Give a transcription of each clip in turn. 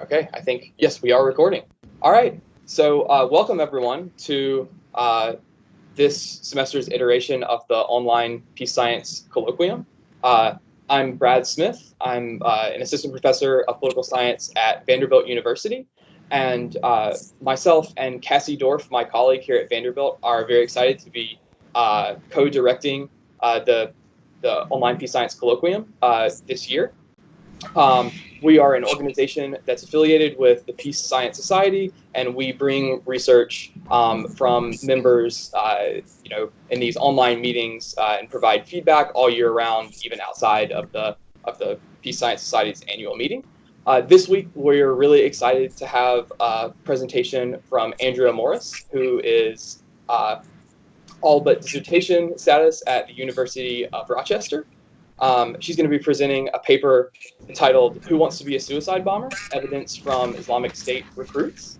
Okay, I think, yes, we are recording. All right, so welcome everyone to this semester's iteration of the online Peace Science Colloquium. I'm Brad Smith. I'm an assistant professor of political science at Vanderbilt University. And myself and Cassie Dorff, my colleague here at Vanderbilt, are very excited to be co-directing the online Peace Science Colloquium this year. We are an organization that's affiliated with the Peace Science Society, and we bring research from members, in these online meetings and provide feedback all year round, even outside of the Peace Science Society's annual meeting. This week, we're really excited to have a presentation from Andrea Morris, who is all but dissertation status at the University of Rochester. She's going to be presenting a paper entitled "Who Wants to Be a Suicide Bomber? Evidence from Islamic State Recruits."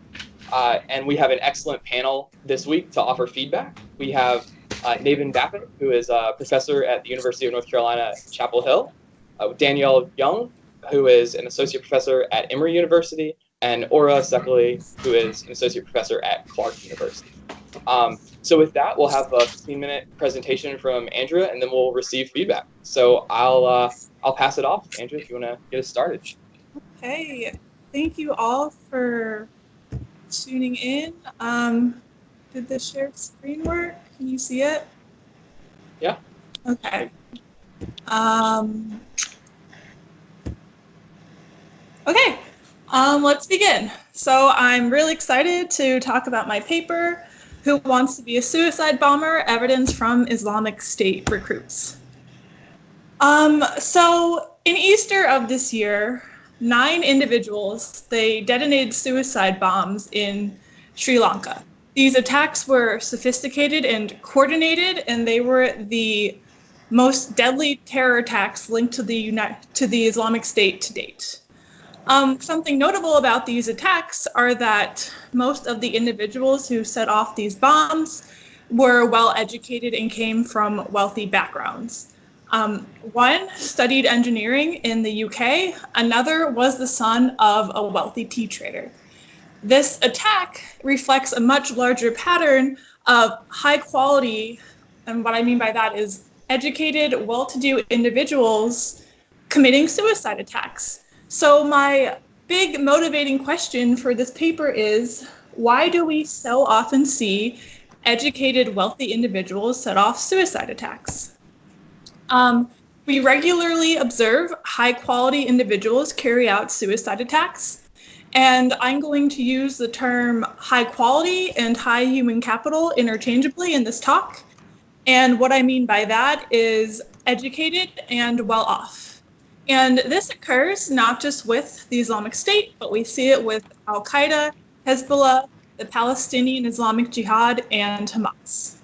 And we have an excellent panel this week to offer feedback. We have Navin, who is a professor at the University of North Carolina, Chapel Hill, Danielle, Jung, who is an associate professor at Emory University, and Szekely, who is an associate professor at Clark University. So with that, we'll have a 15-minute presentation from Andrea, and then we'll receive feedback. So I'll pass it off, Andrea, if you want to get us started. Okay, thank you all for tuning in. Did the shared screen work? Can you see it? Yeah. Okay. Okay, let's begin. So I'm really excited to talk about my paper, "Who Wants to Be a Suicide Bomber? Evidence from Islamic State Recruits." So in Easter of this year, 9 individuals, they detonated suicide bombs in Sri Lanka. These attacks were sophisticated and coordinated, and they were the most deadly terror attacks linked to the Islamic State to date. Something notable about these attacks are that most of the individuals who set off these bombs were well educated and came from wealthy backgrounds. One studied engineering in the UK, another was the son of a wealthy tea trader. This attack reflects a much larger pattern of high quality, and what I mean by that is educated, well-to-do individuals committing suicide attacks. So my big motivating question for this paper is, why do we so often see educated, wealthy individuals set off suicide attacks? We regularly observe high-quality individuals carry out suicide attacks, and I'm going to use the term high quality and high human capital interchangeably in this talk. And what I mean by that is educated and well off. And this occurs not just with the Islamic State, but we see it with Al-Qaeda, Hezbollah, the Palestinian Islamic Jihad, and Hamas.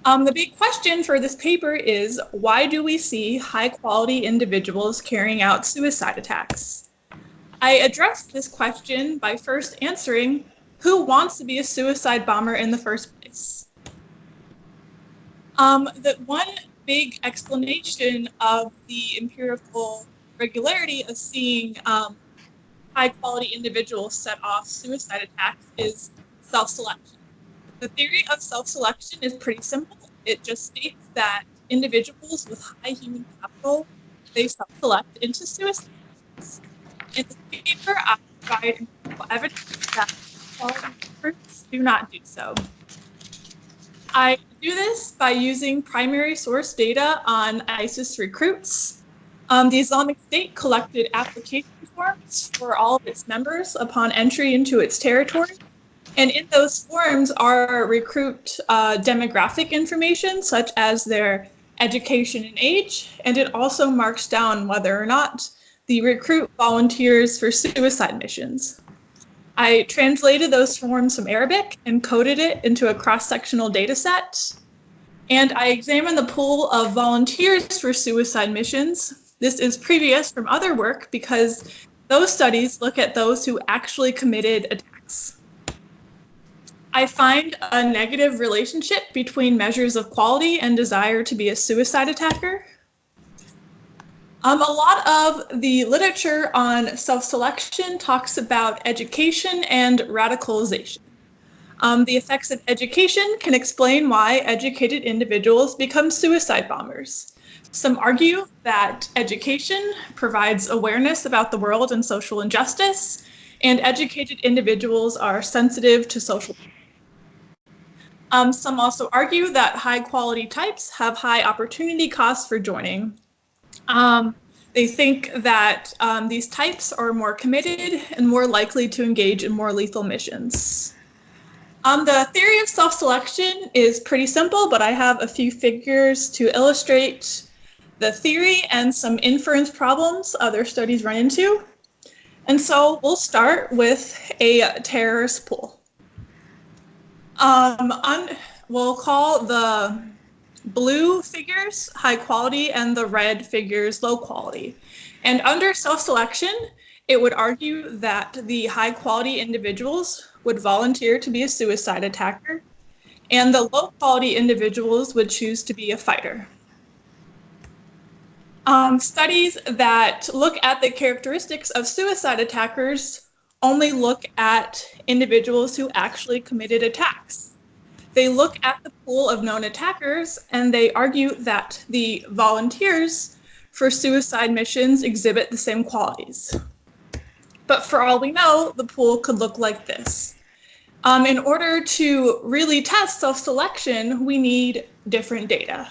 The big question for this paper is, why do we see high-quality individuals carrying out suicide attacks? I addressed this question by first answering, who wants to be a suicide bomber in the first place? The one big explanation of the empirical regularity of seeing high-quality individuals set off suicide attacks is self-selection. The theory of self-selection is pretty simple. It just states that individuals with high human capital, they self-select into suicide attacks. In this paper, I provide evidence that quality recruits do not do so. I do this by using primary source data on ISIS recruits. The Islamic State collected application forms for all of its members upon entry into its territory. And in those forms are recruit demographic information, such as their education and age, and it also marks down whether or not the recruit volunteers for suicide missions. I translated those forms from Arabic and coded it into a cross-sectional data set. And I examined the pool of volunteers for suicide missions. This is previous from other work because those studies look at those who actually committed attacks. I find a negative relationship between measures of quality and desire to be a suicide attacker. A lot of the literature on self-selection talks about education and radicalization. The effects of education can explain why educated individuals become suicide bombers. Some argue that education provides awareness about the world and social injustice, and educated individuals are sensitive to social. Some also argue that high-quality types have high opportunity costs for joining. They think that these types are more committed and more likely to engage in more lethal missions. The theory of self-selection is pretty simple, but I have a few figures to illustrate the theory and some inference problems other studies run into. And so we'll start with a terrorist pool. We'll call the blue figures high quality and the red figures low quality. And under self-selection, it would argue that the high quality individuals would volunteer to be a suicide attacker, and the low quality individuals would choose to be a fighter. Studies that look at the characteristics of suicide attackers only look at individuals who actually committed attacks. They look at the pool of known attackers and they argue that the volunteers for suicide missions exhibit the same qualities. But for all we know, the pool could look like this. In order to really test self-selection, we need different data.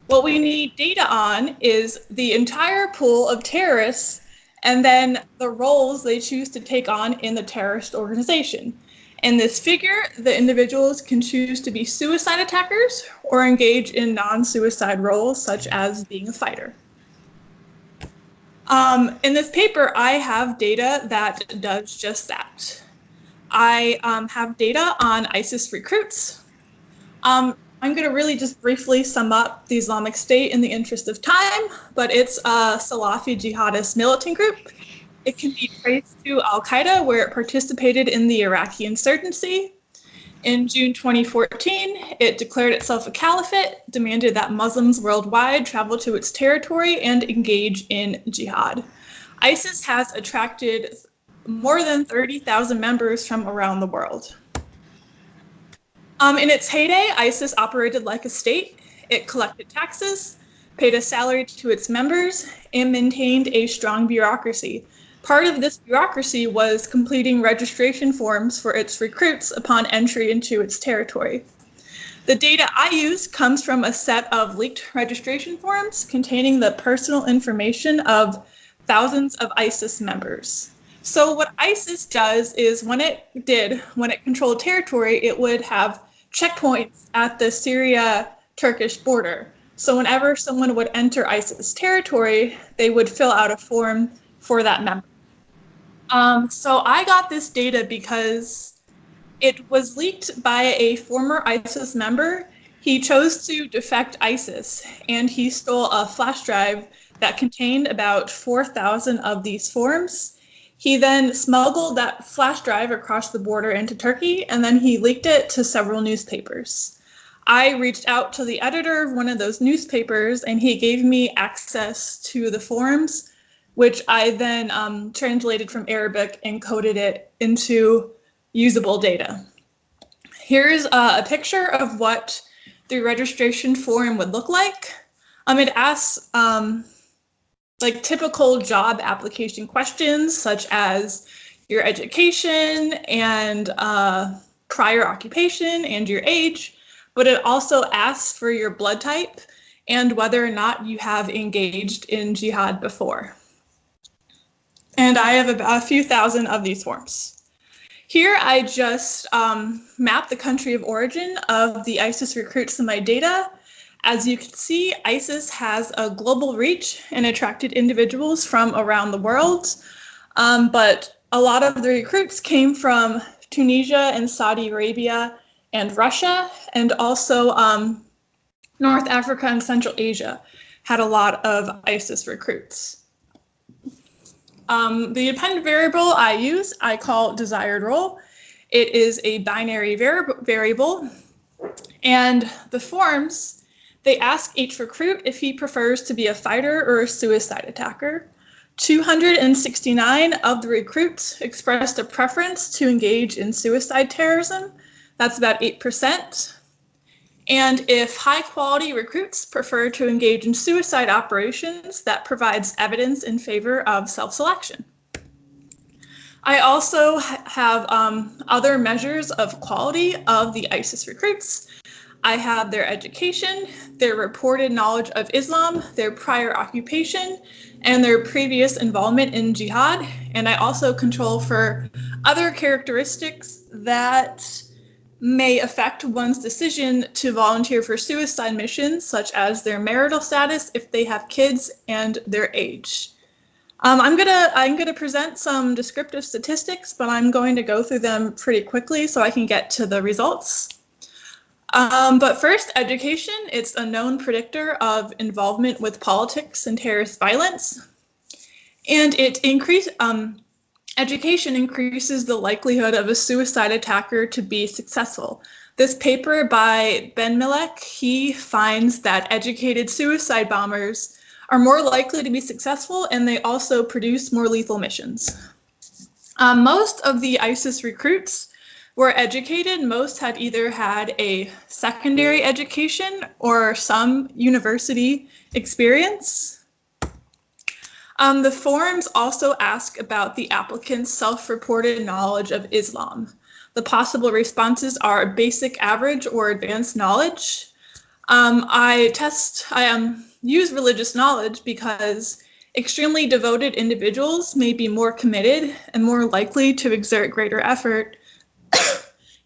What we need data on is the entire pool of terrorists and then the roles they choose to take on in the terrorist organization. In this figure, the individuals can choose to be suicide attackers or engage in non-suicide roles, such as being a fighter. In this paper, I have data that does just that. I have data on ISIS recruits. I'm going to really just briefly sum up the Islamic State in the interest of time, but it's a Salafi jihadist militant group. It can be traced to Al-Qaeda, where it participated in the Iraqi insurgency. In June 2014, it declared itself a caliphate, demanded that Muslims worldwide travel to its territory and engage in jihad. ISIS has attracted more than 30,000 members from around the world. In its heyday, ISIS operated like a state. It collected taxes, paid a salary to its members, and maintained a strong bureaucracy. Part of this bureaucracy was completing registration forms for its recruits upon entry into its territory. The data I use comes from a set of leaked registration forms containing the personal information of thousands of ISIS members. So what ISIS does is when it controlled territory, it would have checkpoints at the Syria-Turkish border. So whenever someone would enter ISIS territory, they would fill out a form for that member. So I got this data because it was leaked by a former ISIS member. He chose to defect ISIS, and he stole a flash drive that contained about 4,000 of these forms. He then smuggled that flash drive across the border into Turkey, and then he leaked it to several newspapers. I reached out to the editor of one of those newspapers, and he gave me access to the forms, which I then translated from Arabic and coded it into usable data. Here's a picture of what the registration form would look like. It asks like typical job application questions, such as your education and prior occupation and your age, but it also asks for your blood type and whether or not you have engaged in jihad before. And I have about a few thousand of these forms. Here I just mapped the country of origin of the ISIS recruits in my data. As you can see, ISIS has a global reach and attracted individuals from around the world, but a lot of the recruits came from Tunisia and Saudi Arabia and Russia, and also North Africa and Central Asia had a lot of ISIS recruits. The dependent variable I use, I call desired role. It is a binary variable, and the forms, They ask each recruit if he prefers to be a fighter or a suicide attacker. 269 of the recruits expressed a preference to engage in suicide terrorism. That's about 8%. And if high-quality recruits prefer to engage in suicide operations, that provides evidence in favor of self-selection. I also have other measures of quality of the ISIS recruits. I have their education, their reported knowledge of Islam, their prior occupation, and their previous involvement in jihad. And I also control for other characteristics that may affect one's decision to volunteer for suicide missions, such as their marital status, if they have kids, and their age. I'm gonna present some descriptive statistics, but I'm going to go through them pretty quickly so I can get to the results. But first, education. It's a known predictor of involvement with politics and terrorist violence, and education increases the likelihood of a suicide attacker to be successful. This paper by Ben Milek, he finds that educated suicide bombers are more likely to be successful, and they also produce more lethal missions. Most of the ISIS recruits were educated. Most had either had a secondary education or some university experience. The forms also ask about the applicant's self-reported knowledge of Islam. The possible responses are basic, average, or advanced knowledge. I use religious knowledge because extremely devoted individuals may be more committed and more likely to exert greater effort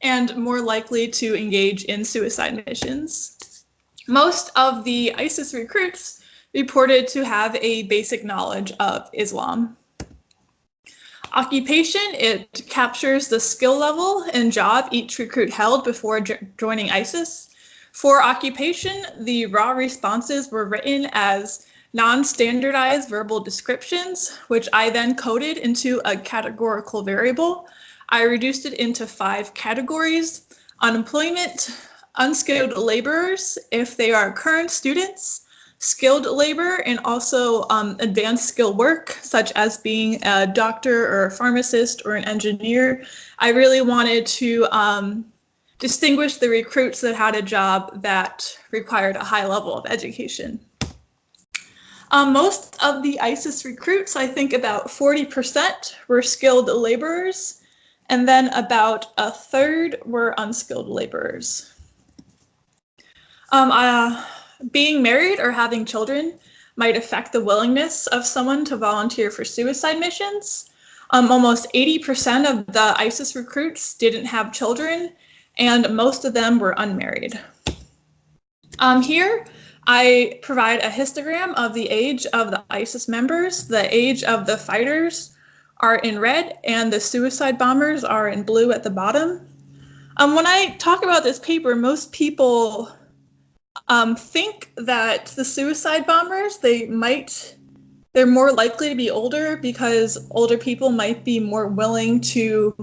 and more likely to engage in suicide missions. Most of the ISIS recruits reported to have a basic knowledge of Islam. Occupation, it captures the skill level and job each recruit held before joining ISIS. For occupation, the raw responses were written as non-standardized verbal descriptions, which I then coded into a categorical variable. I reduced it into 5 categories: unemployment, unskilled laborers, if they are current students, skilled labor, and also advanced skill work, such as being a doctor or a pharmacist or an engineer. I really wanted to distinguish the recruits that had a job that required a high level of education. Most of the ISIS recruits, I think about 40%, were skilled laborers, and then about a third were unskilled laborers. Being married or having children might affect the willingness of someone to volunteer for suicide missions. Almost 80% of the ISIS recruits didn't have children, and most of them were unmarried. Here, I provide a histogram of the age of the ISIS members. The age of the fighters are in red, and the suicide bombers are in blue at the bottom. When I talk about this paper, most people think that the suicide bombers, they're more likely to be older because older people might be more willing to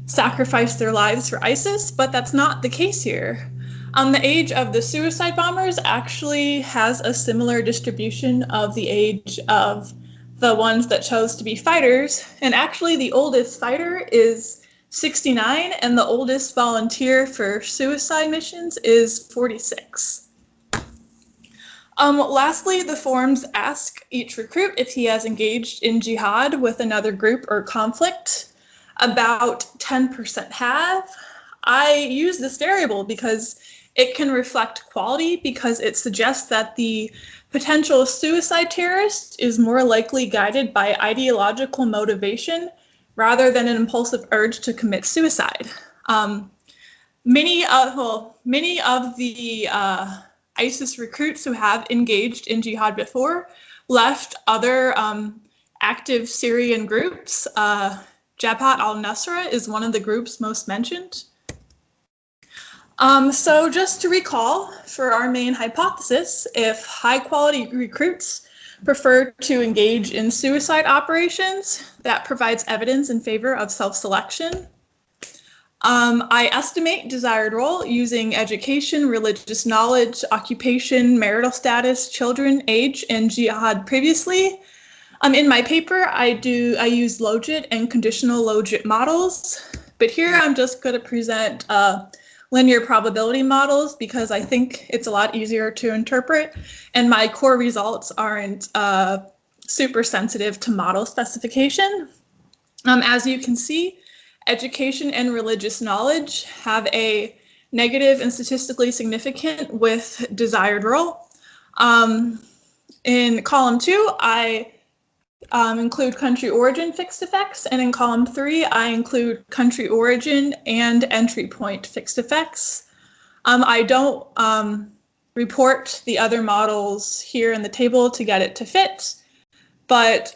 sacrifice their lives for ISIS, but that's not the case here. The age of the suicide bombers actually has a similar distribution of the age of the ones that chose to be fighters, and actually the oldest fighter is 69, and the oldest volunteer for suicide missions is 46. Lastly, the forms ask each recruit if he has engaged in jihad with another group or conflict. About 10% have. I use this variable because it can reflect quality, because it suggests that the potential suicide terrorist is more likely guided by ideological motivation rather than an impulsive urge to commit suicide. Many of the ISIS recruits who have engaged in jihad before left other active Syrian groups. Bapat al-Nusra is one of the groups most mentioned. So just to recall, for our main hypothesis, if high-quality recruits prefer to engage in suicide operations, that provides evidence in favor of self-selection. I estimate desired role using education, religious knowledge, occupation, marital status, children, age, and jihad previously. In my paper, I use logit and conditional logit models, but here I'm just going to present linear probability models because I think it's a lot easier to interpret, and my core results aren't super sensitive to model specification. As you can see, education and religious knowledge have a negative and statistically significant with desired role. In column 2, I include country origin fixed effects, and in column 3, I include country origin and entry point fixed effects. I don't report the other models here in the table to get it to fit, but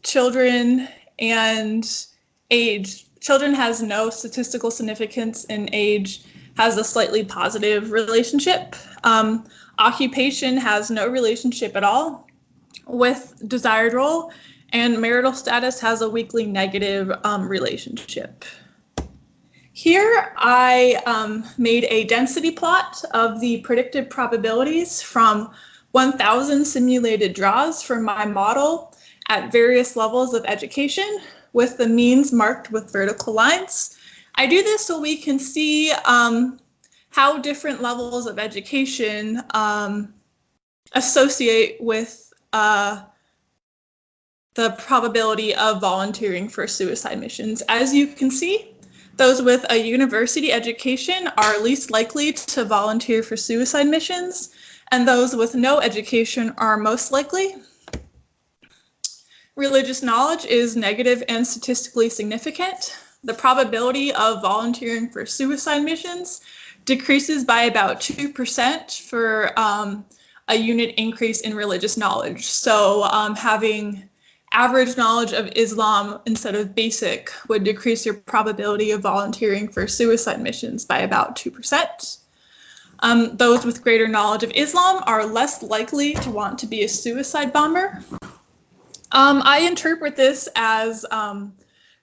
children and age. Children has no statistical significance, and age has a slightly positive relationship. Occupation has no relationship at all with desired role, and marital status has a weakly negative relationship. Here I made a density plot of the predicted probabilities from 1,000 simulated draws from my model at various levels of education, with the means marked with vertical lines. I do this so we can see how different levels of education associate with the probability of volunteering for suicide missions. As you can see, those with a university education are least likely to volunteer for suicide missions, and those with no education are most likely. Religious knowledge is negative and statistically significant. The probability of volunteering for suicide missions decreases by about 2% for a unit increase in religious knowledge. So having average knowledge of Islam instead of basic would decrease your probability of volunteering for suicide missions by about 2%. Those with greater knowledge of Islam are less likely to want to be a suicide bomber. I interpret this as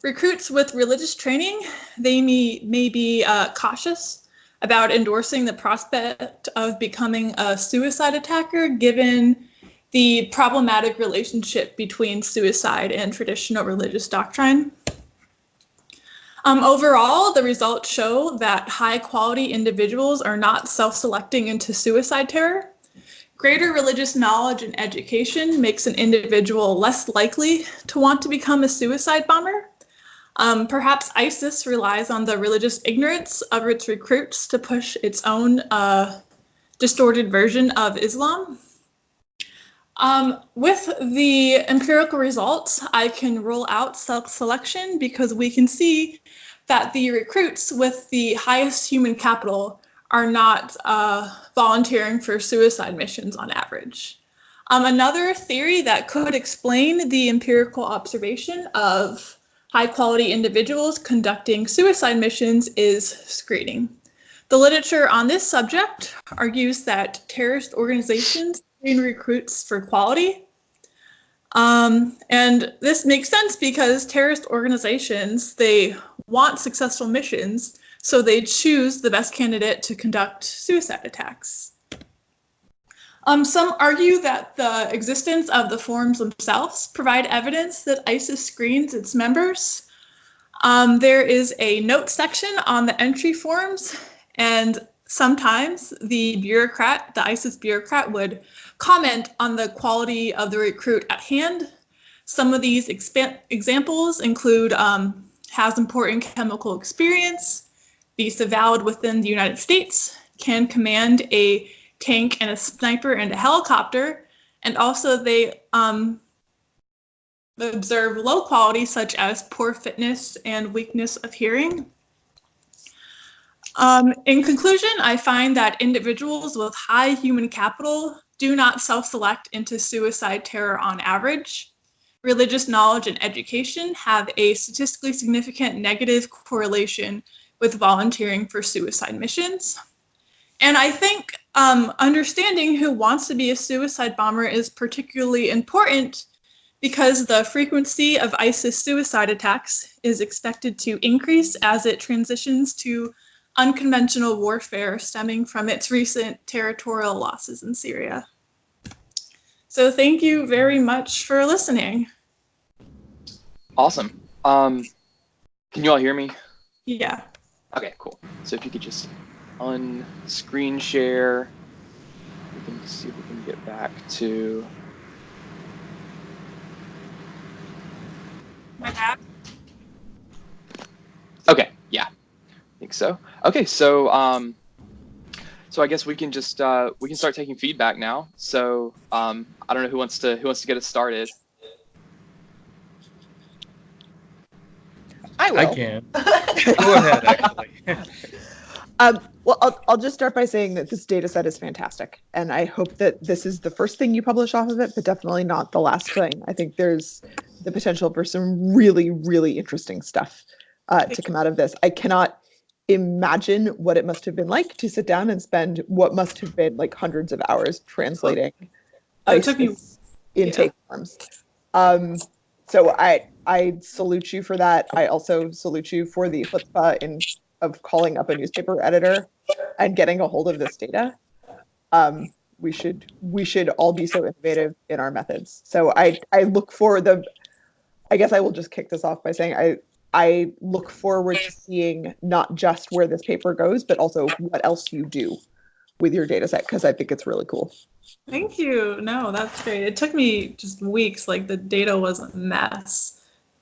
recruits with religious training, they may be cautious about endorsing the prospect of becoming a suicide attacker given the problematic relationship between suicide and traditional religious doctrine. Overall, the results show that high-quality individuals are not self-selecting into suicide terror. Greater religious knowledge and education makes an individual less likely to want to become a suicide bomber. Perhaps ISIS relies on the religious ignorance of its recruits to push its own distorted version of Islam. With the empirical results, I can rule out self-selection because we can see that the recruits with the highest human capital are not volunteering for suicide missions on average. Another theory that could explain the empirical observation of high-quality individuals conducting suicide missions is screening. The literature on this subject argues that terrorist organizations screen recruits for quality. And this makes sense because terrorist organizations, they want successful missions, so they choose the best candidate to conduct suicide attacks. Some argue that the existence of the forms themselves provide evidence that ISIS screens its members. There is a note section on the entry forms, and sometimes the ISIS bureaucrat would comment on the quality of the recruit at hand. Some of these examples include has important chemical experience, be disavowed within the United States, can command a tank and a sniper and a helicopter, and also they observe low quality such as poor fitness and weakness of hearing. In conclusion, I find that individuals with high human capital do not self-select into suicide terror on average. Religious knowledge and education have a statistically significant negative correlation with volunteering for suicide missions. And I think understanding who wants to be a suicide bomber is particularly important because the frequency of ISIS suicide attacks is expected to increase as it transitions to unconventional warfare stemming from its recent territorial losses in Syria. So thank you very much for listening. Awesome. Can you all hear me? Yeah. Okay, cool. So if you could just screen share, we can see if we can get back to. My bad. Okay, yeah, I think so. Okay, so so I guess we can just we can start taking feedback now. So I don't know who wants to get us started. I will. I can. Go ahead, actually. Well, I'll just start by saying that this data set is fantastic. And I hope that this is the first thing you publish off of it, but definitely not the last thing. I think there's the potential for some really, really interesting stuff to come out of this. I cannot imagine what it must have been like to sit down and spend what must have been like hundreds of hours translating intake forms. So I salute you for that. I also salute you for the chutzpah of calling up a newspaper editor and getting a hold of this data. We should all be so innovative in our methods. So I look for I guess I will just kick this off by saying I look forward to seeing not just where this paper goes, but also what else you do with your data set, because I think it's really cool. Thank you. No, that's great. It took me just weeks. Like the data was a mess.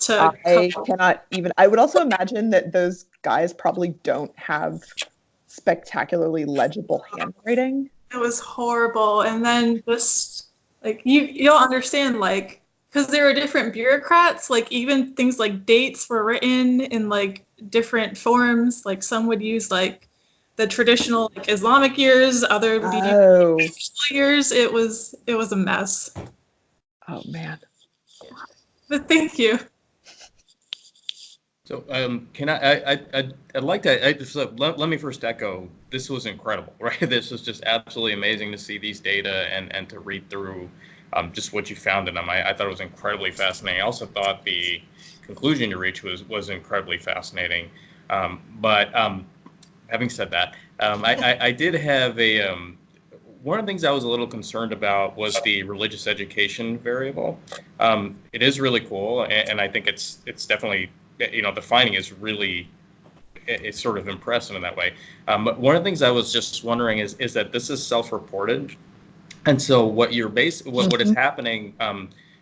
I cannot even. I would also imagine that those guys probably don't have spectacularly legible handwriting. It was horrible. And then just like you'll understand, like, because there are different bureaucrats, like even things like dates were written in like different forms. Like some would use like the traditional like Islamic years, other would be years. It was a mess. Oh man. But thank you. So can I'd like to, let me first echo, this was incredible, right? This was just absolutely amazing to see these data and to read through just what you found in them. I thought it was incredibly fascinating. I also thought the conclusion you reached was incredibly fascinating. But having said that, I did have one of the things I was a little concerned about was the religious education variable. It is really cool, and I think it's definitely, the finding is really, it's sort of impressive in that way. But one of the things I was just wondering is that this is self-reported, and so what what is happening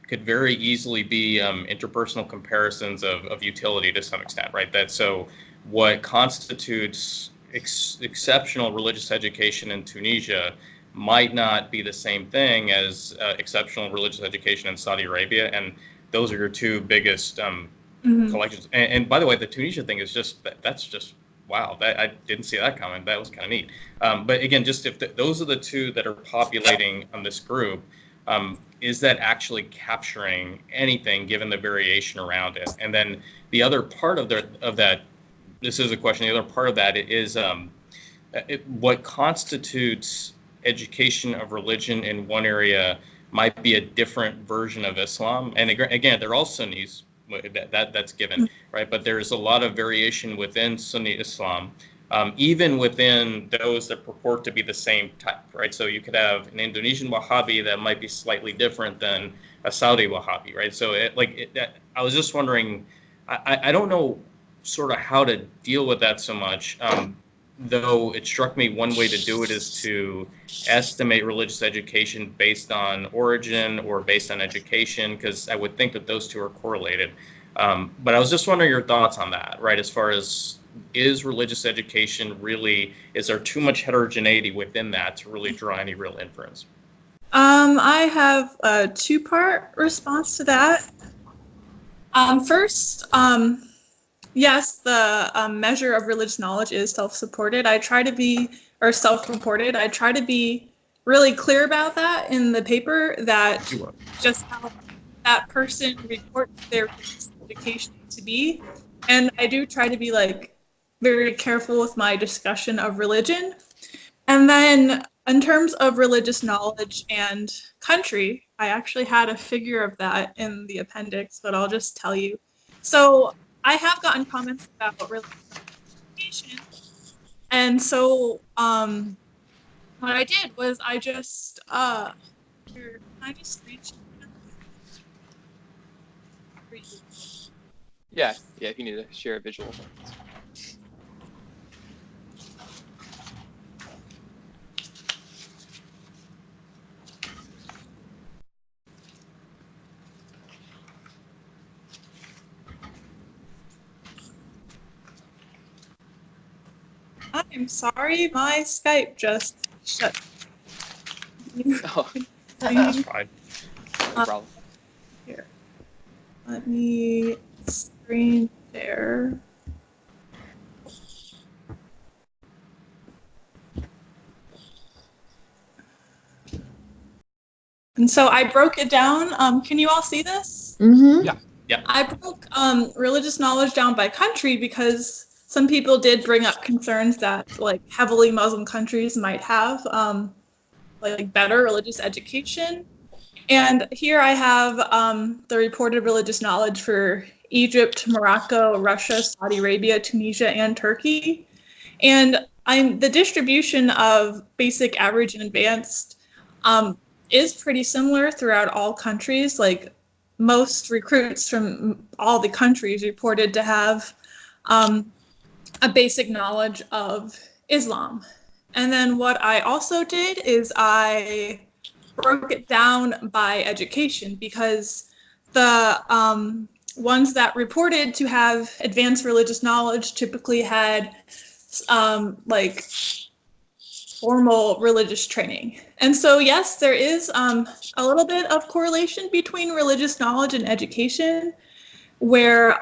could very easily be interpersonal comparisons of utility to some extent, right? So what constitutes exceptional religious education in Tunisia might not be the same thing as exceptional religious education in Saudi Arabia, and those are your two biggest collections. And by the way, the Tunisia thing is that's just wow. I didn't see that coming. That was kind of neat. But again, just if those are the two that are populating on this group, is that actually capturing anything given the variation around it? And then the other part of that, this is a question. The other part of that is what constitutes education of religion in one area might be a different version of Islam. And again, they're all Sunnis. That's given, right? But there's a lot of variation within Sunni Islam, even within those that purport to be the same type, right? So you could have an Indonesian Wahhabi that might be slightly different than a Saudi Wahhabi, right? So I was just wondering, I don't know sort of how to deal with that so much, though it struck me one way to do it is to estimate religious education based on origin or based on education, because I would think that those two are correlated. But I was just wondering your thoughts on that, right? As far as, is religious education really, is there too much heterogeneity within that to really draw any real inference? I have a two-part response to that. First, yes, the measure of religious knowledge is self-supported. Or self-reported. I try to be really clear about that in the paper, that just how that person reports their religious education to be. And I do try to be like very careful with my discussion of religion. And then in terms of religious knowledge and country, I actually had a figure of that in the appendix, but I'll just tell you. So I have gotten comments about religion, and so what I did was I just here, can I just reach? Yeah, if you need to share a visual. I'm sorry, my Skype just shut. Oh, That's fine. no problem. Here, let me screen share. And so I broke it down. Can you all see this? Mm-hmm. Yeah. I broke religious knowledge down by country because some people did bring up concerns that like heavily Muslim countries might have like better religious education. And here I have the reported religious knowledge for Egypt, Morocco, Russia, Saudi Arabia, Tunisia, and Turkey. And the distribution of basic, average, and advanced is pretty similar throughout all countries. Like most recruits from all the countries reported to have a basic knowledge of Islam. And then what I also did is I broke it down by education because the ones that reported to have advanced religious knowledge typically had like formal religious training. And so, yes, there is a little bit of correlation between religious knowledge and education, where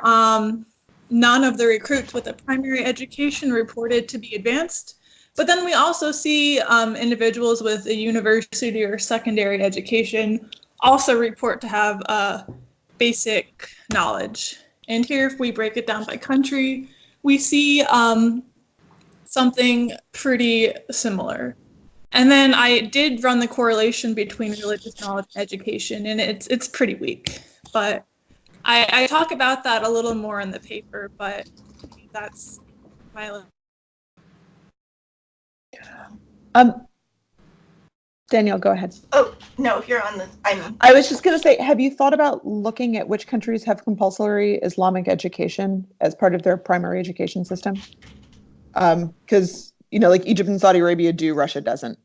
none of the recruits with a primary education reported to be advanced. But then we also see individuals with a university or secondary education also report to have basic knowledge. And here, if we break it down by country, we see something pretty similar. And then I did run the correlation between religious knowledge and education, and it's pretty weak. But I talk about that a little more in the paper, but that's my. Danielle, go ahead. Oh, no, if you're on the, I was just going to say, have you thought about looking at which countries have compulsory Islamic education as part of their primary education system? Because, you know, like Egypt and Saudi Arabia do, Russia doesn't.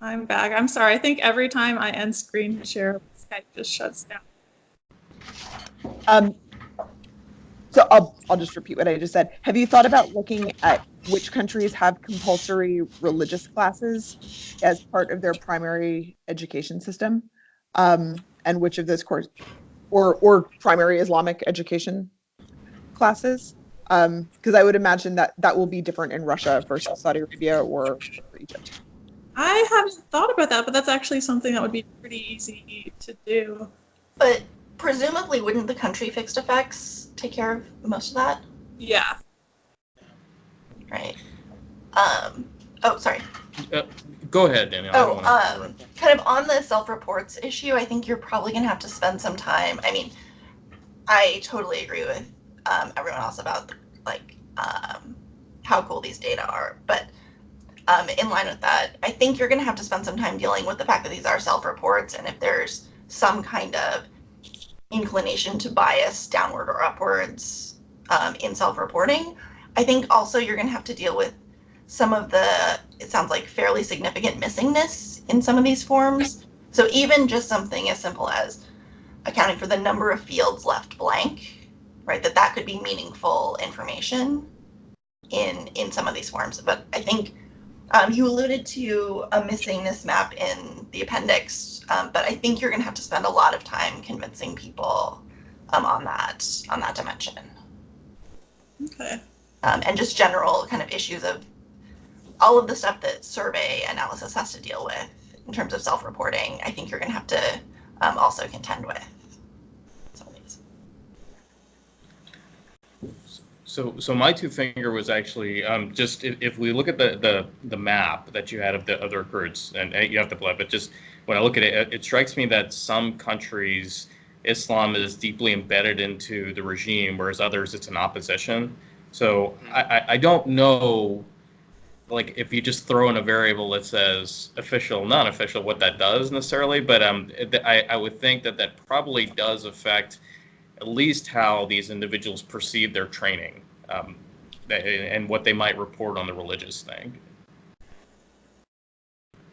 I'm back. I'm sorry. I think every time I end screen share, Skype just shuts down. So I'll just repeat what I just said. Have you thought about looking at which countries have compulsory religious classes as part of their primary education system, and which of those courses, or primary Islamic education classes? Because I would imagine that that will be different in Russia versus Saudi Arabia or Egypt. I haven't thought about that, but that's actually something that would be pretty easy to do. but presumably wouldn't the country fixed effects take care of most of that? Yeah. Right. Oh, sorry. Go ahead, Danielle. Kind of on the self-reports issue, I think you're probably going to have to spend some time. I mean, I totally agree with everyone else about like how cool these data are, but in line with that, I think you're going to have to spend some time dealing with the fact that these are self-reports, and if there's some kind of inclination to bias downward or upwards in self-reporting. I think also you're going to have to deal with some of the, it sounds like, fairly significant missingness in some of these forms. So even just something as simple as accounting for the number of fields left blank, right, that could be meaningful information in some of these forms. But I think you alluded to a missingness map in the appendix, but I think you're going to have to spend a lot of time convincing people on that dimension. Okay. And just general kind of issues of all of the stuff that survey analysis has to deal with in terms of self-reporting. I think you're going to have to also contend with some of these. So my two finger was actually just if we look at the map that you had of the other recruits, and you have to play, but just when I look at it, it strikes me that some countries Islam is deeply embedded into the regime, whereas others it's an opposition. So I don't know, like if you just throw in a variable that says official, non-official, what that does necessarily, but I would think that that probably does affect at least how these individuals perceive their training, and what they might report on the religious thing.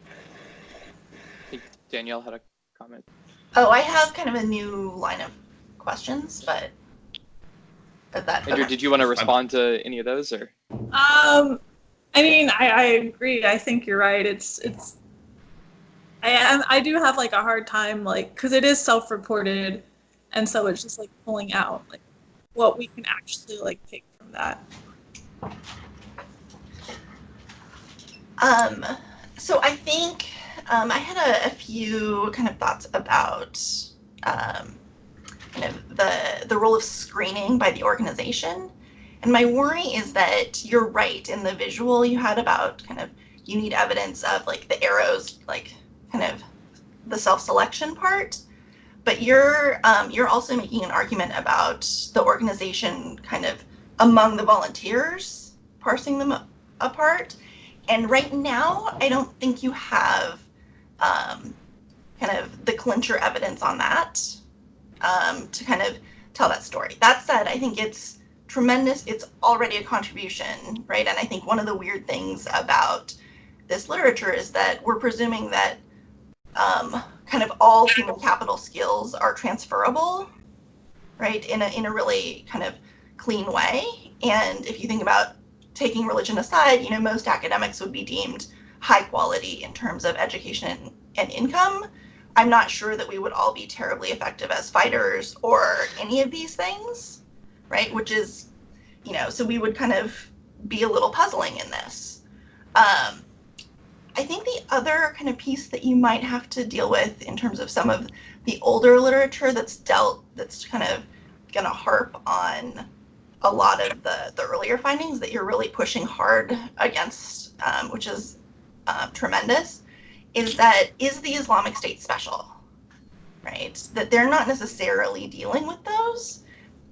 I think Danielle had a comment. Oh, I have kind of a new line of questions, but that. Andrea, did you want to respond to any of those, or? I mean, I agree. I think you're right. I do have like a hard time, like, because it is self-reported, and so it's just like pulling out like what we can actually like take from that. So I think I had a few kind of thoughts about kind of the role of screening by the organization. And my worry is that you're right in the visual you had about kind of you need evidence of like the arrows, like kind of the self-selection part. But you're also making an argument about the organization kind of among the volunteers, parsing them apart. And right now, I don't think you have kind of the clincher evidence on that to kind of tell that story. That said, I think it's tremendous. It's already a contribution, right? And I think one of the weird things about this literature is that we're presuming that kind of all human capital skills are transferable, right? In a really kind of clean way. And if you think about taking religion aside, you know, most academics would be deemed high quality in terms of education and income. I'm not sure that we would all be terribly effective as fighters or any of these things, right? Which is, you know, so we would kind of be a little puzzling in this. I think the other kind of piece that you might have to deal with in terms of some of the older literature that's kind of going to harp on a lot of the earlier findings that you're really pushing hard against, which is tremendous, is the Islamic State special, right? That they're not necessarily dealing with those.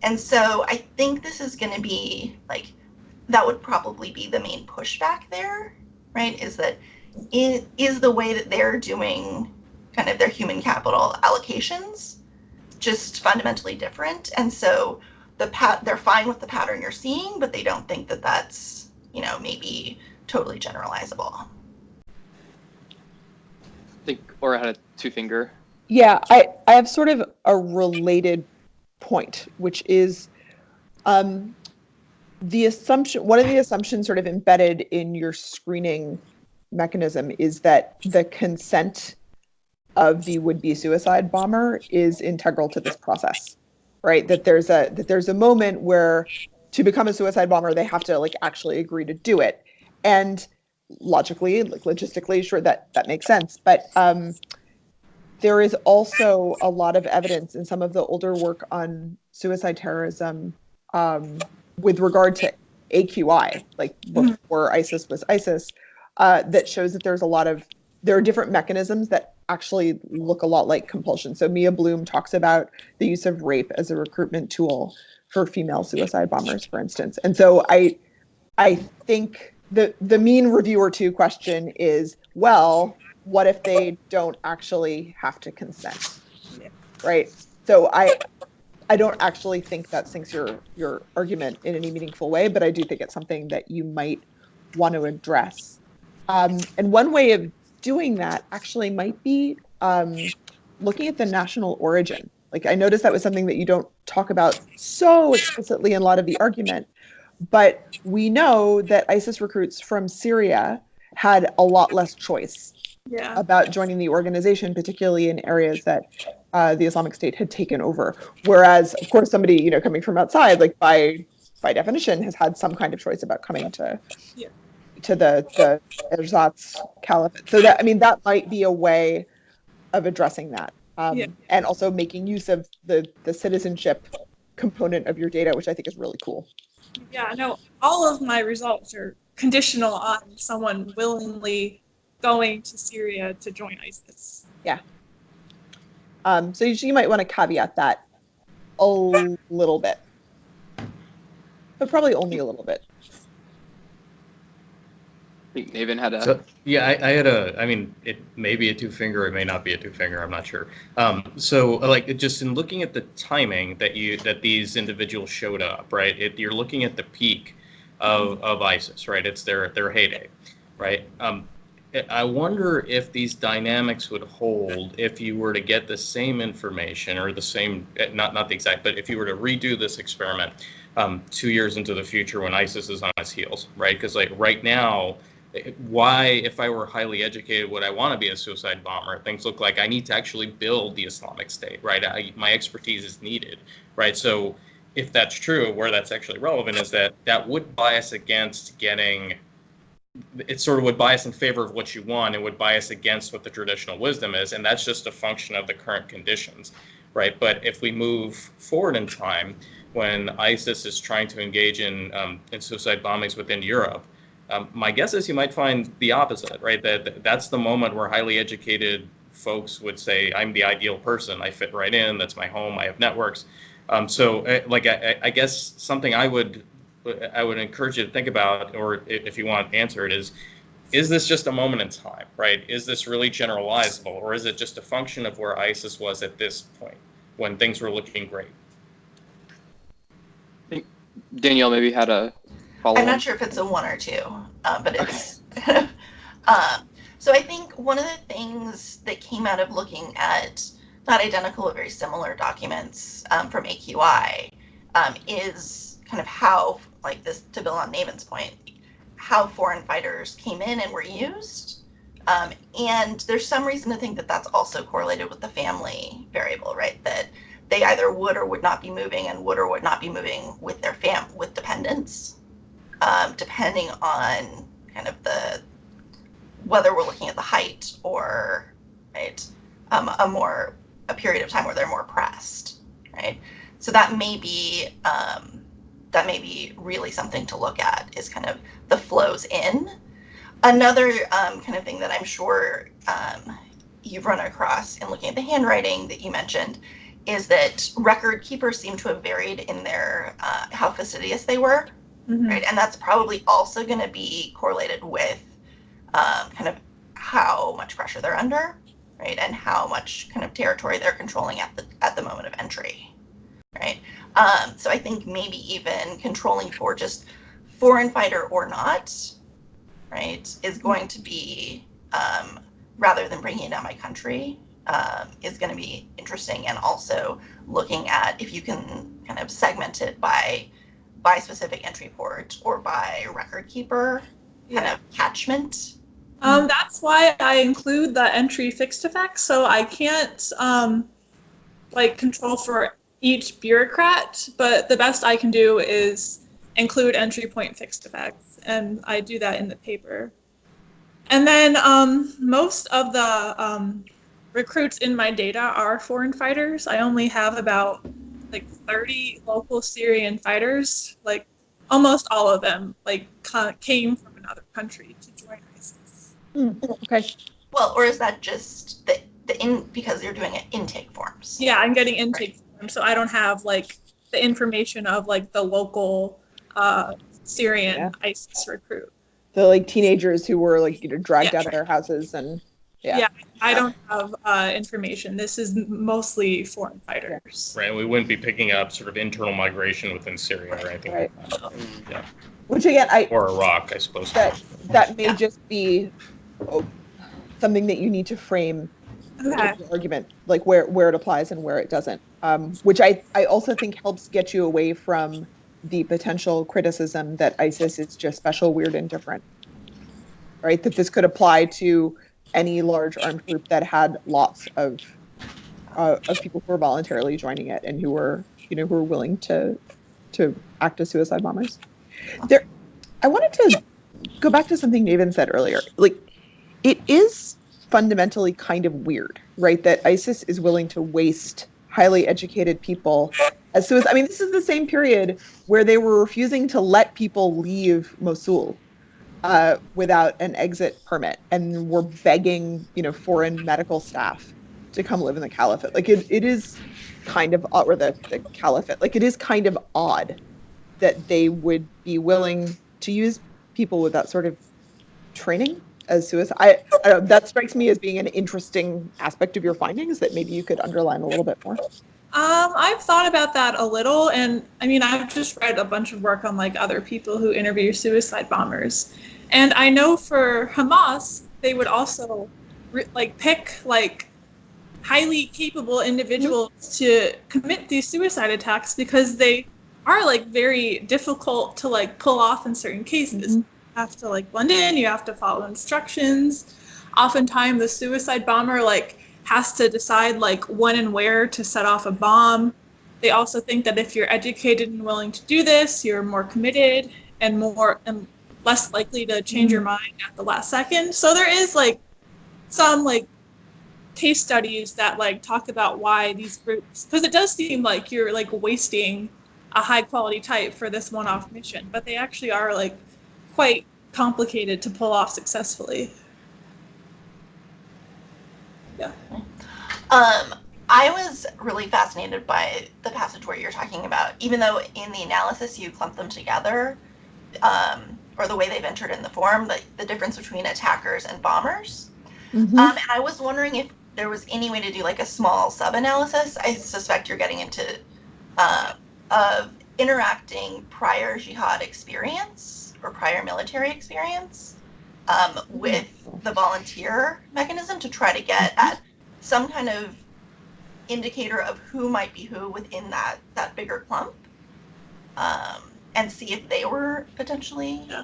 And so I think this is going to be like, that would probably be the main pushback there, right? Is that it is the way that they're doing kind of their human capital allocations just fundamentally different. And so they're fine with the pattern you're seeing, but they don't think that that's, you know, maybe totally generalizable. I think Aura had a two-finger. Yeah, I have sort of a related point, which is the assumption, one of the assumptions sort of embedded in your screening mechanism is that the consent of the would-be suicide bomber is integral to this process, right? That there's a moment where to become a suicide bomber, they have to like actually agree to do it. And logically, like logistically, sure, that makes sense. But there is also a lot of evidence in some of the older work on suicide terrorism with regard to AQI, like before ISIS was ISIS, that shows that there are different mechanisms that actually look a lot like compulsion. So Mia Bloom talks about the use of rape as a recruitment tool for female suicide bombers, for instance. And so I think the mean reviewer two question is, well, what if they don't actually have to consent, right? So I don't actually think that sinks your argument in any meaningful way, but I do think it's something that you might want to address. And one way of doing that actually might be looking at the national origin. Like I noticed that was something that you don't talk about so explicitly in a lot of the argument, but we know that ISIS recruits from Syria had a lot less choice about joining the organization, particularly in areas that the Islamic State had taken over. Whereas, of course, somebody, you know, coming from outside, like by definition, has had some kind of choice about coming to the Erzatz Caliphate. So that, I mean, that might be a way of addressing that, and also making use of the citizenship component of your data, which I think is really cool. Yeah, no, all of my results are conditional on someone willingly going to Syria to join ISIS. Yeah. So you might want to caveat that a little bit, but probably only a little bit. I think Navin had a. So, yeah, I had I mean, it may be a two-finger, it may not be a two-finger, I'm not sure. So, like, just in looking at the timing that these individuals showed up, right? You're looking at the peak of ISIS, right? It's their heyday, right? I wonder if these dynamics would hold if you were to get the same information or the same, not the exact, but if you were to redo this experiment 2 years into the future when ISIS is on its heels, right? Because like right now, why, if I were highly educated, would I want to be a suicide bomber? Things look like I need to actually build the Islamic State, right? My expertise is needed, right? So if that's true, where that's actually relevant is that would bias against getting, it sort of would bias in favor of what you want. It would bias against what the traditional wisdom is, and that's just a function of the current conditions, right? But if we move forward in time, when ISIS is trying to engage in suicide bombings within Europe, my guess is you might find the opposite, right? That's the moment where highly educated folks would say, I'm the ideal person. I fit right in. That's my home. I have networks. I guess something I would encourage you to think about, or if you want to answer it, is this just a moment in time, right? Is this really generalizable, or is it just a function of where ISIS was at this point when things were looking great? I think Danielle maybe had a follow-up. I'm not sure if it's a one or two, but it's. Okay. So I think one of the things that came out of looking at not identical but very similar documents from AQI is kind of how, like this, to build on Navin's point, how foreign fighters came in and were used. And there's some reason to think that that's also correlated with the family variable, right? That they either would or would not be moving, and would or would not be moving with their with dependents, depending on kind of whether we're looking at the height or, right, a period of time where they're more pressed, right? So that may be really something to look at, is kind of the flows in. Another kind of thing that I'm sure you've run across in looking at the handwriting that you mentioned is that record keepers seem to have varied in their how fastidious they were, right? And that's probably also going to be correlated with kind of how much pressure they're under, right? And how much kind of territory they're controlling at the moment of entry, right? So I think maybe even controlling for just foreign fighter or not, right, is going to be, rather than bringing it down by country, is going to be interesting. And also looking at if you can kind of segment it by specific entry port or by record keeper kind of catchment. That's why I include the entry fixed effects. So I can't control for each bureaucrat, but the best I can do is include entry point fixed effects, and I do that in the paper. And then most of the recruits in my data are foreign fighters. I only have about 30 local Syrian fighters. Like almost all of them came from another country to join ISIS. Okay. Well, or is that just because you're doing intake forms? Yeah, I'm getting intake forms, so I don't have the information of the local Syrian ISIS recruit. The teenagers who were dragged out of their houses and I don't have information. This is mostly foreign fighters. Right, we wouldn't be picking up sort of internal migration within Syria or anything like that. Yeah. Which again, or Iraq, I suppose. That may just be something that you need to frame the argument, where it applies and where it doesn't. Which I also think helps get you away from the potential criticism that ISIS is just special, weird, and different. Right? That this could apply to any large armed group that had lots of people who were voluntarily joining it and who were willing to act as suicide bombers. I wanted to go back to something Navin said earlier. It is fundamentally kind of weird, right? That ISIS is willing to waste highly educated people as suicide. I mean, this is the same period where they were refusing to let people leave Mosul without an exit permit, and were begging, foreign medical staff to come live in the caliphate. Like it is kind of, or the caliphate. Like it is kind of odd that they would be willing to use people with that sort of training as suicide. I don't know, that strikes me as being an interesting aspect of your findings that maybe you could underline a little bit more. I've thought about that a little, and I mean, I've just read a bunch of work on like other people who interview suicide bombers, and I know for Hamas, they would also pick like highly capable individuals to commit these suicide attacks because they are like very difficult to like pull off in certain cases. You have to like blend in, you have to follow instructions. Oftentimes the suicide bomber like has to decide like when and where to set off a bomb. They also think that if you're educated and willing to do this, you're more committed and less likely to change your mind at the last second. So there is like some like case studies that like talk about why these groups, because it does seem like you're like wasting a high quality type for this one-off mission, but they actually are like quite complicated to pull off successfully. Yeah. I was really fascinated by the passage where you're talking about, even though in the analysis you clump them together, or the way they've entered in the form, the difference between attackers and bombers. And I was wondering if there was any way to do like a small sub-analysis. I suspect you're getting into of interacting prior jihad experience or prior military experience with the volunteer mechanism to try to get at some kind of indicator of who might be who within that bigger clump, and see if they were potentially. Yeah.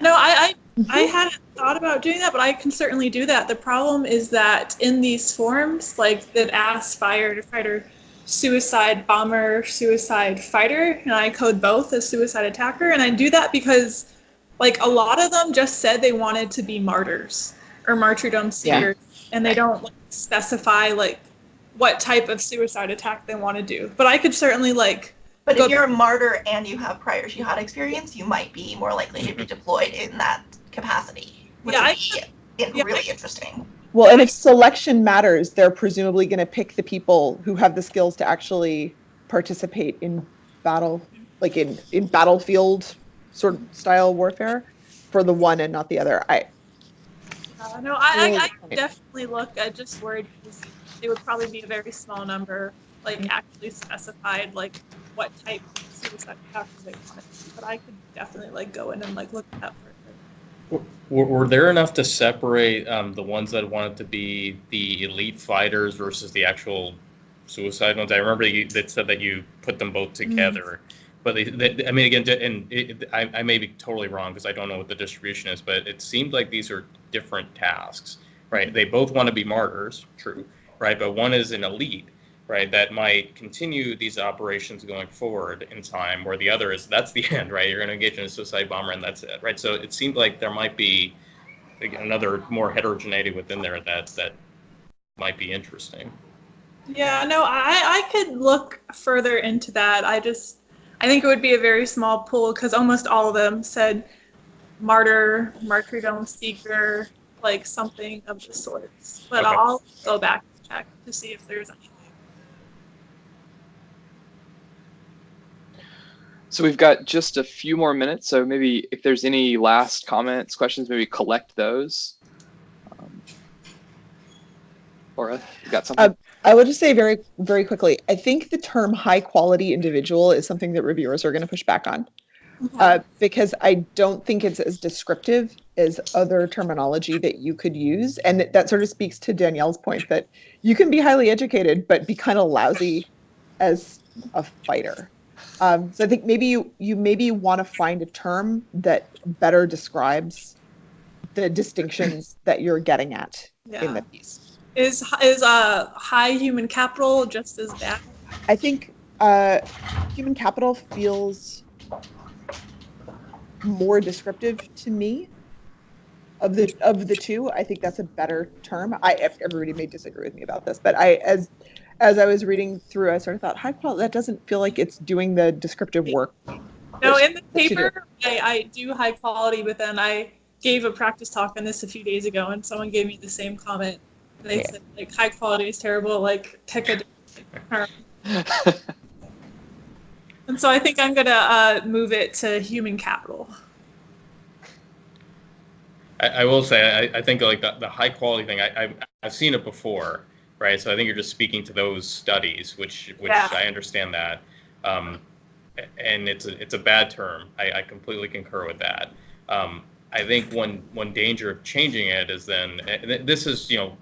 No, I hadn't thought about doing that, but I can certainly do that. The problem is that in these forms, like that ask fighter, suicide bomber, suicide fighter, and I code both as suicide attacker, and I do that because like a lot of them just said they wanted to be martyrs or martyrdom seekers, and they don't like, specify like what type of suicide attack they want to do. But I could certainly like. But if you're a martyr and you have prior jihad experience, you might be more likely to be deployed in that capacity, which would be really interesting. Well, and if selection matters, they're presumably going to pick the people who have the skills to actually participate in battle, like in battlefield sort of style warfare, for the one and not the other. I definitely look. I just worried because it would probably be a very small number, like actually specified like what type of suicide attackers they wanted. But I could definitely like go in and like look at that further. Were there enough to separate the ones that wanted to be the elite fighters versus the actual suicide ones? I remember that said that you put them both together. But I mean, again, and I may be totally wrong because I don't know what the distribution is, but it seemed like these are different tasks, right? They both want to be martyrs, true, right? But one is an elite, right, that might continue these operations going forward in time, where the other is, that's the end, right? You're going to engage in a suicide bomber and that's it, right? So it seemed like there might be another more heterogeneity within there that might be interesting. Yeah, no, I could look further into that. I think it would be a very small pool because almost all of them said martyr, martyrdom seeker, like something of the sorts. But okay. I'll go back and check to see if there's anything. So we've got just a few more minutes, so maybe if there's any last comments, questions, maybe collect those. Laura, you got something? I would just say very, very quickly, I think the term high quality individual is something that reviewers are going to push back on, because I don't think it's as descriptive as other terminology that you could use. And that sort of speaks to Danielle's point that you can be highly educated, but be kind of lousy as a fighter. So I think maybe you maybe want to find a term that better describes the distinctions that you're getting at in the piece. Is high human capital just as bad? I think human capital feels more descriptive to me of the two. I think that's a better term. Everybody may disagree with me about this, but as as I was reading through, I sort of thought high quality, that doesn't feel like it's doing the descriptive work. No, in the paper, I do high quality, but then I gave a practice talk on this a few days ago, and someone gave me the same comment. They said, like, high quality is terrible, like, pick a term. And so I think I'm going to move it to human capital. I will say, I think like the high quality thing, I've seen it before, right? So I think you're just speaking to those studies, which Yeah. I understand that. And it's a bad term. I completely concur with that. I think one danger of changing it is then, this is, you know,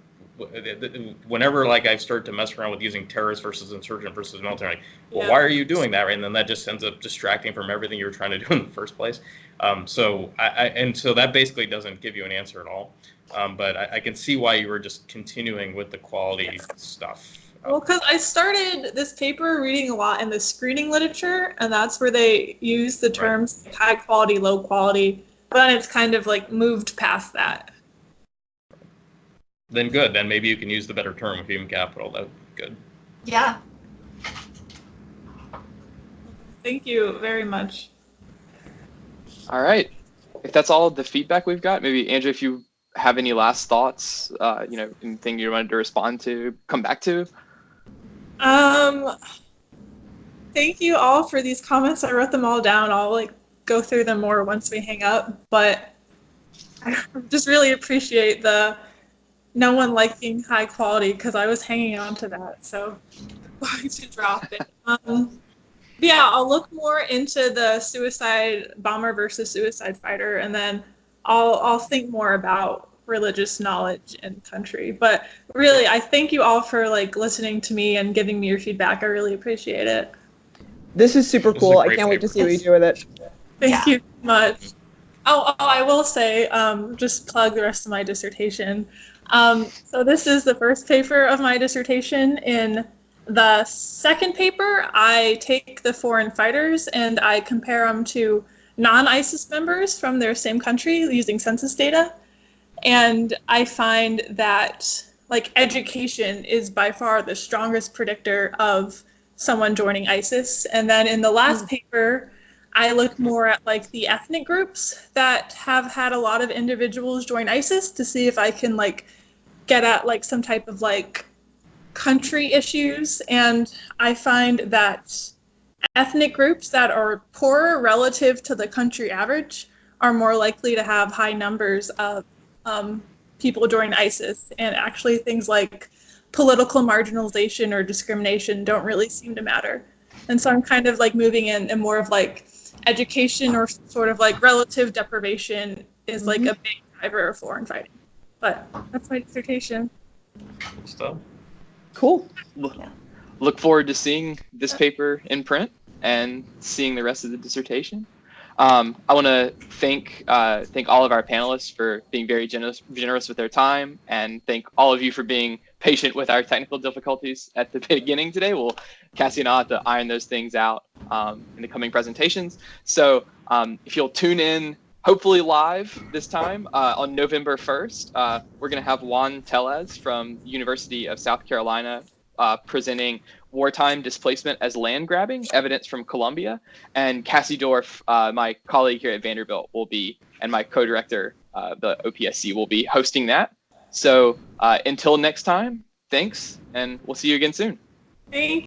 whenever like I start to mess around with using terrorist versus insurgent versus military, like, well, why are you doing that? Right? And then that just ends up distracting from everything you were trying to do in the first place. So that basically doesn't give you an answer at all. But I can see why you were just continuing with the quality stuff. Well, because I started this paper reading a lot in the screening literature, and that's where they use the terms like high quality, low quality, but then it's kind of like moved past that. Then good. Then maybe you can use the better term of human capital. That's good. Yeah. Thank you very much. All right. If that's all the feedback we've got, maybe Andrea, if you have any last thoughts, you know, anything you wanted to respond to, come back to. Thank you all for these comments. I wrote them all down. I'll like go through them more once we hang up, but I just really appreciate the no one liking high quality because I was hanging on to that, so I'm going to drop it. Yeah, I'll look more into the suicide bomber versus suicide fighter, and then I'll think more about religious knowledge and country. But really, I thank you all for like listening to me and giving me your feedback. I really appreciate it. This is super This is a cool. I great can't wait to paper. see what you do with it. Thank you so much. Oh, I will say, just plug the rest of my dissertation. So this is the first paper of my dissertation. In the second paper, I take the foreign fighters and I compare them to non-ISIS members from their same country using census data. And I find that like education is by far the strongest predictor of someone joining ISIS. And then in the last paper, I look more at like the ethnic groups that have had a lot of individuals join ISIS to see if I can like get at like some type of like country issues. And I find that ethnic groups that are poorer relative to the country average are more likely to have high numbers of people join ISIS. And actually things like political marginalization or discrimination don't really seem to matter. And so I'm kind of like moving in more of like education or sort of like relative deprivation is like a big driver of foreign fighting. But that's my dissertation. Cool stuff. Cool. Look forward to seeing this paper in print and seeing the rest of the dissertation. I want to thank all of our panelists for being very generous with their time, and thank all of you for being patient with our technical difficulties at the beginning today. Cassie and I have to iron those things out in the coming presentations. So if you'll tune in, hopefully live this time on November 1st, we're going to have Juan Tellez from University of South Carolina presenting Wartime Displacement as Land Grabbing, Evidence from Colombia. And Cassie Dorff, my colleague here at Vanderbilt, and my co-director, the OPSC, will be hosting that. So until next time, thanks, and we'll see you again soon. Thank